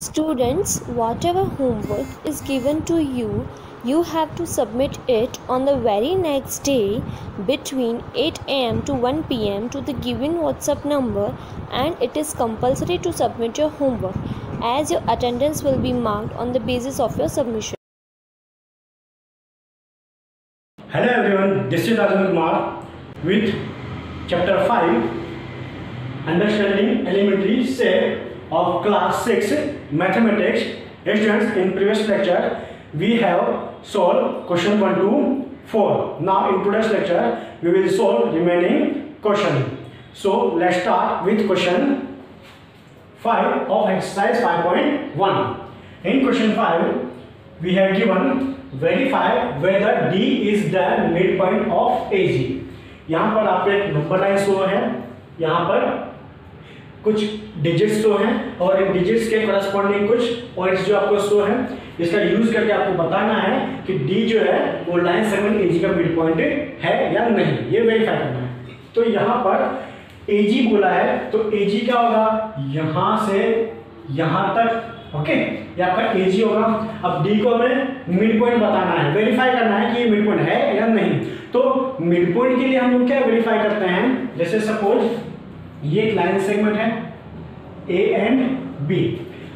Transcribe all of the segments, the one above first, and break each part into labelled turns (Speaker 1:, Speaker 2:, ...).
Speaker 1: Students, whatever homework is given to you, you have to submit it on the very next day between 8 am to 1 pm to the given WhatsApp number, and it is compulsory to submit your homework as your attendance will be marked on the basis of your submission.
Speaker 2: Hello everyone, this is Rajan Kumar with chapter 5 Understanding Elementary Set of class 6 mathematics. Students, in previous lecture we have solved question 1 to 4. Now in today's lecture we will solve remaining question. So let's start with question 5 of exercise 5.1. In question 5 we have given verify whether D is the midpoint of AG. यहाँ पर आपको एक number line show है, यहाँ पर कुछ digits show हैं और इन डिजिट्स के करस्पॉन्डिंग कुछ पॉइंट्स जो आपको शो हैं, इसका यूज करके आपको बताना है कि डी जो है वो लाइन सेगमेंट एजी का मिड पॉइंट है या नहीं, ये वेरीफाई करना है। तो यहाँ पर एजी बोला है तो एजी क्या होगा, यहाँ से यहाँ तक, ओके, यहाँ पर एजी होगा। अब डी को हमें मिड पॉइंट बताना है, वेरीफाई करना है कि ये मिड पॉइंट है या नहीं। तो मिड पॉइंट के लिए हम लोग क्या वेरीफाई करते हैं, जैसे सपोज ये एक लाइन सेगमेंट है ए एंड बी।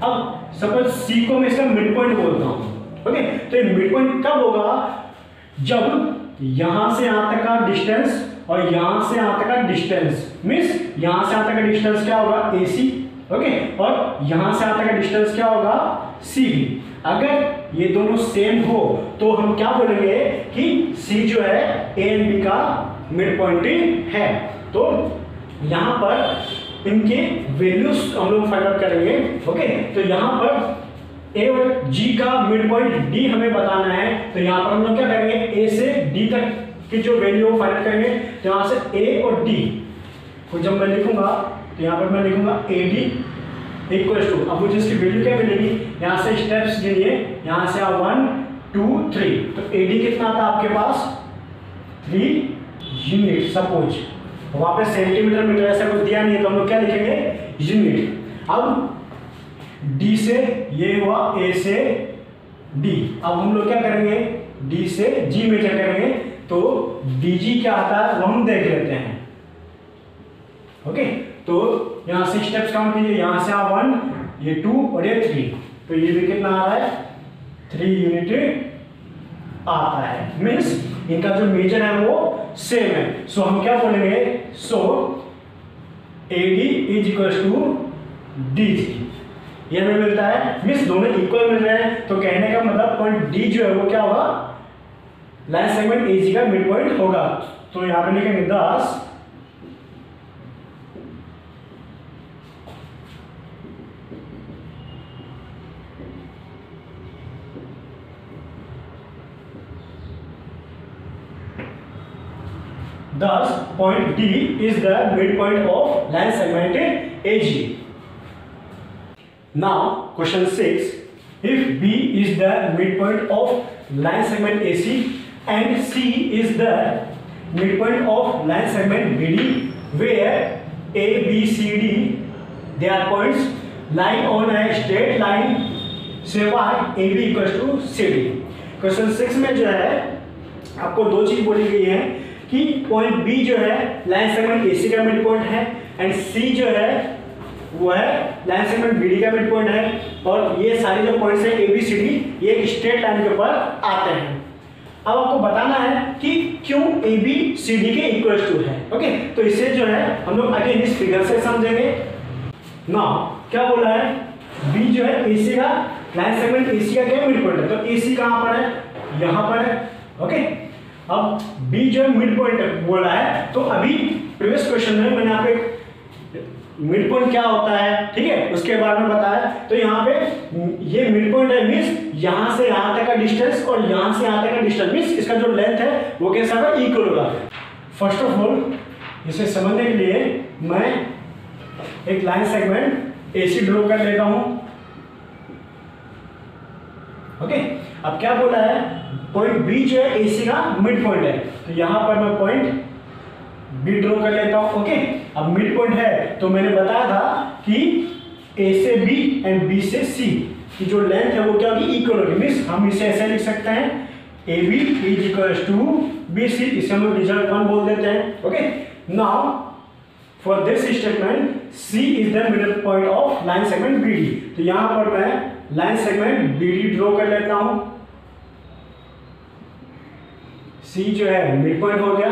Speaker 2: अब सपोज सी को मैं इसका मिड पॉइंट बोलता हूं, ओके। तो ये मिड पॉइंट कब होगा, जब यहां से यहां तक का डिस्टेंस और यहां से यहां तक का डिस्टेंस, मींस यहां से यहां तक का डिस्टेंस क्या होगा AC, ओके, और यहां से यहां तक का डिस्टेंस क्या होगा CB। अगर ये दोनों सेम हो तो हम क्या बोलेंगे कि C जो है A एंड B का मिड पॉइंट है। तो यहाँ पर इनके वैल्यूज हम लोग फाइंड आउट करेंगे, ओके। तो यहाँ पर A और G का मिड पॉइंट D हमें बताना है। तो यहाँ पर हम लोग क्या करेंगे, A से D तक की जो वैल्यू फाइंड आउट करेंगे। तो यहाँ से A और D को जब मैं लिखूंगा तो यहाँ पर मैं लिखूंगा AD इक्वल टू, अब मुझे इसकी वैल्यू क्या मिलेगी, यहाँ से स्टेप्स गिनिए, यहाँ से 1 2 3। तो AD कितना आता है आपके पास 3 यूनिट। सपोज वहां पे सेंटीमीटर मीटर ऐसा कुछ दिया नहीं है तो हम लोग क्या लिखेंगे, यूनिट। अब D से ये हुआ A से D, अब हम लोग क्या करेंगे, D से G मेजर करेंगे। तो DG क्या आता है वो हम देख लेते हैं, ओके। तो यहाँ से स्टेप्स काउंट कीजिए, यहाँ से 1, ये 2 और ये 3। तो ये भी कितना आ रहा है, 3 यूनिट आता है। मीन्स इनका जो मेजर है वो सेम है। सो हम क्या बोलेंगे, so AD is equal to DG, ये हमें मिलता है। मीन्स दोनों इक्वल मिल रहे हैं, तो कहने का मतलब पॉइंट D जो है वो क्या होगा, लाइन सेगमेंट AG का मिड पॉइंट होगा। तो यहाँ पे लिखेंगे 10 Thus, point D is the midpoint of line segment AG. Now, question 6. If B is the midpoint of line segment AC and C is the midpoint of line segment BD, where A, B, C, D, they are points lying on a straight line, say what AB equals to CD. Question 6 में जो है आपको दो चीज बोली गई है कि पॉइंट बी जो है लाइन सेगमेंट एसी का मिड पॉइंट है एंड सी जो है वो है लाइन सेगमेंट बीडी का मिड पॉइंट है, और ये सारे जो पॉइंट्स हैं ABCD ये एक स्ट्रेट लाइन के ऊपर आते हैं। अब आपको बताना है कि क्यों ABCD के इक्वल टू है, ओके। तो इसे जो है हम लोग अगेन इस फिगर से समझेंगे। नाउ क्या बोला है, बी जो है AC का लाइन सेगमेंट AC का क्या मिड पॉइंट है, तो AC कहाँ पर है, यहाँ पर है, ओके। अब B जो है मिड पॉइंट बोला है, तो अभी प्रीवियस क्वेश्चन में मैंने आपको एक मिड पॉइंट क्या होता है, ठीक है, उसके बारे में बताया। तो यहाँ पे ये मिड पॉइंट है, मींस यहाँ से यहाँ तक का डिस्टेंस और यहाँ से यहाँ तक का डिस्टेंस, मींस इसका जो लेंथ है वो कैसा होगा, इक्वल होगा। फर्स्ट ऑफ ऑल इसे समझने के लिए मैं एक लाइन सेगमेंट AC ड्रॉ कर लेता हूँ, ओके। अब क्या बोला है, पॉइंट बी जो है AC का मिड पॉइंट है, तो यहां पर मैं पॉइंट बी ड्रॉ कर लेता हूं, ओके। अब मिड पॉइंट है तो मैंने बताया था कि ए से बी एंड बी से सी की जो लेंथ है वो क्या होगी, इक्वल होगी। मीन्स हम इसे ऐसे लिख सकते हैं A B is equals to B C, इसे हम रिजल्ट 1 बोल देते हैं। Okay, now for this statement C is the middle point of line segment B D. तो यहां पर मैं line segment B D draw कर लेता हूं। सी जो है मिड पॉइंट हो गया।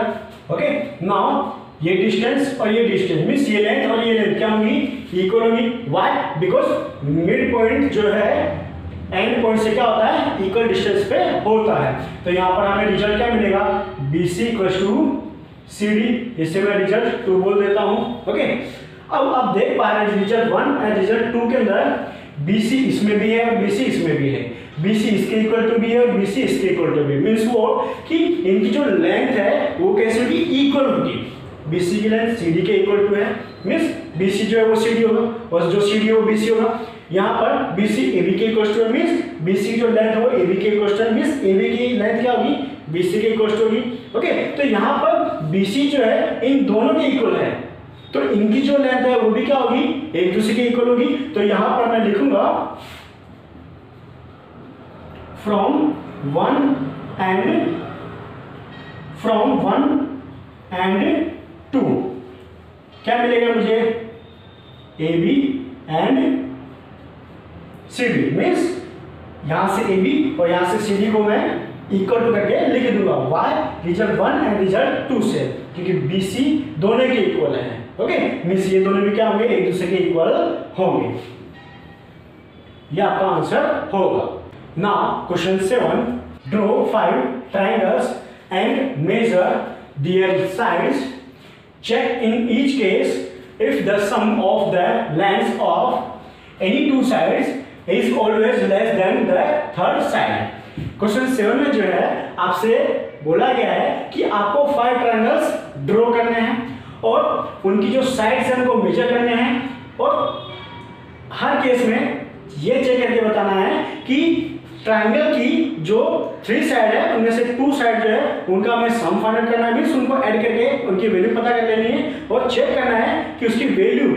Speaker 2: ओके, नाउ ये डिस्टेंस और ये डिस्टेंस मींस ये लेंथ और ये लेंथ क्या होंगी, इक्वल होंगी। व्हाई, बिकॉज मिड पॉइंट जो है एंड पॉइंट से क्या होता है, इक्वल डिस्टेंस पे होता है। तो यहाँ पर हमें रिजल्ट क्या मिलेगा, B C equal to C D. इसे मैं रिजल्ट 2 बोल देता हूँ। ओके, अब आप देख पा रहे हैं रिजल्ट 1 एंड रिजल्ट 2 के अंदर बी सी इसमें भी है और बी सी इसमें भी है। बी सी इसके इक्वल टू भी है और बी सी इसके इक्वल टू भी। मीन्स वो कि इनकी जो लेंथ है वो कैसे होगी, इक्वल होगी। BC की लेंथ CD के इक्वल टू है, मींस BC जो है वो CD होगा और जो CD है वो BC होगा। यहाँ पर BC AB के इक्वल टू है, मींस BC जो लेंथ है वो AB के इक्वल टू है, मींस AB की लेंथ क्या होगी, BC के इक्वल टू होगी। ओके, तो यहाँ पर BC जो है इन दोनों के इक्वल है, तो इनकी जो लेंथ है वो भी क्या होगी, एक दूसरे के इक्वल होगी। तो यहाँ पर मैं लिखूंगा फ्रॉम वन एंड 2 क्या मिलेगा मुझे, A B and C D. Means यहां से ए बी और यहां से सी डी को मैं इक्वल टू करके लिख दूंगा। वाई, रिजल्ट 1 एंड रिजल्ट 2 से, क्योंकि बी सी दोनों के इक्वल है। ओके, मीन्स ये दोनों भी क्या होंगे, एक दूसरे के इक्वल होंगे। ये आपका आंसर होगा। Now question 7, draw 5 triangles and measure their sides. Check in each case if the sum of the lengths of any two sides is always less than the third side. Question 7 में जो है आपसे बोला गया है कि आपको 5 ट्रायंगल्स ड्रॉ करने हैं और उनकी जो साइड्स हैं उनको मेजर करने हैं और हर केस में ये चेक करके बताना है कि ट्रायंगल की जो 3 साइड है उनमें से 2 साइड जो है उनका हमें सम फाइंड आउट करना है, मींस उनको ऐड करके उनकी वैल्यू पता कर लेनी है और चेक करना है कि उसकी वैल्यू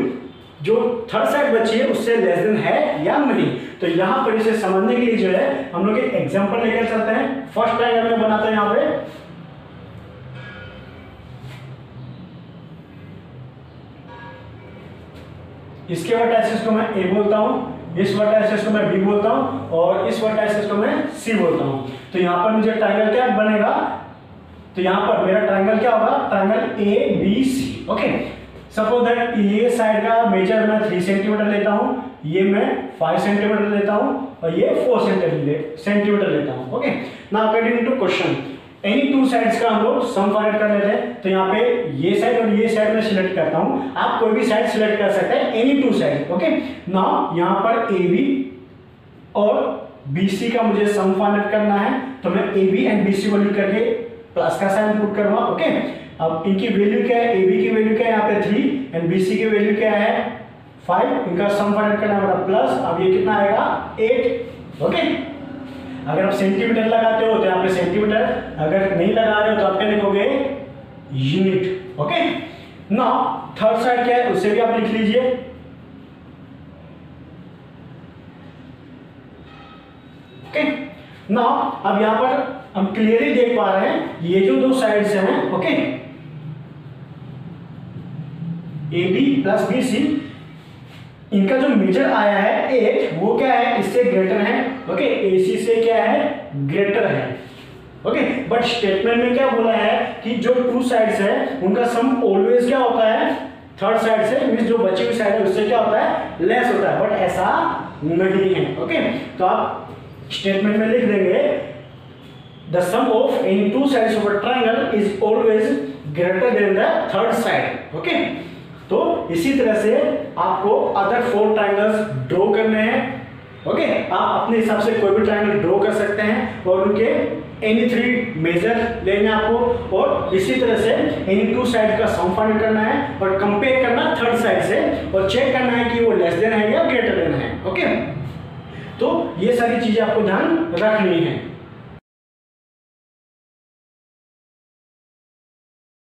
Speaker 2: जो थर्ड साइड बची है उससे लेस देन है या नहीं। तो यहाँ पर इसे समझने के लिए जो है हम लोग एक एग्जांपल लेकर चलते हैं। फर्स्ट ट्रायंगल में बनाते हैं यहाँ पे, इसके वर्टाइसेस को मैं ए बोलता हूँ, इस वर्टाइसेस को मैं बी बोलता हूं और इस वर्टाइसेस को मैं सी बोलता हूं। तो यहां पर मुझे ट्रायंगल क्या बनेगा, तो यहां पर मेरा ट्रायंगल क्या होगा, triangle A B C. Okay, suppose that ये साइड का मेजर मैं 3 सेंटीमीटर लेता हूं, ये मैं 5 सेंटीमीटर लेता हूं और ये 4 सेंटीमीटर लेता हूं। Okay, now according to question any 2 sides का हम लोग सम फाइंड कर लेते हैं। तो यहाँ पे ये साइड और ये साइड में सिलेक्ट करता हूं, आप कोई भी साइड सिलेक्ट कर सकते हैं, एनी 2 साइड। ओके, नाउ यहाँ पर ए बी और बी सी का मुझे सम फाइंड आउट करना है, तो मैं A B and B C को लिख करके प्लस का साइन पुट करूंगा। ओके, अब इनकी वैल्यू क्या है, ए बी की वैल्यू क्या है यहाँ पे 3 एंड बी सी की वैल्यू क्या है 5, इनका सम फाइंड आउट करना है प्लस, अब ये कितना आएगा 8। ओके, अगर आप सेंटीमीटर लगाते हो तो यहाँ पे सेंटीमीटर, अगर नहीं लगा रहे हो तो आप क्या लिखोगे, unit. Okay, now third side क्या है उसे भी आप लिख लीजिए। ओके, नाउ अब यहाँ पर हम क्लियरली देख पा रहे हैं ये जो 2 साइड्स हैं, okay, A B plus B C, इनका जो मेजर आया है 8 वो क्या है, इससे ग्रेटर है। ओके, AC से क्या है, ग्रेटर है। ओके, बट स्टेटमेंट में क्या बोला है कि जो 2 साइड्स है उनका सम ऑलवेज क्या होता है, थर्ड साइड से, मींस जो बची हुई साइड है उससे क्या होता है, लेस होता है, बट ऐसा नहीं है। ओके, तो आप स्टेटमेंट में लिख देंगे the sum of any 2 sides of a triangle is always greater than the third side. Okay, तो इसी तरह से आपको अदर 4 ट्रायंगल्स ड्रॉ करने हैं। ओके, आप अपने हिसाब से कोई भी ट्रायंगल ड्रॉ कर सकते हैं और उनके एनी 3 मेजर लेने आपको और इसी तरह से एनी 2 साइड का सम फाइंड करना है और कंपेयर करना थर्ड साइड से और चेक करना है कि वो लेस देन है या ग्रेटर देन है। ओके, तो ये सारी चीजें आपको ध्यान रखनी है।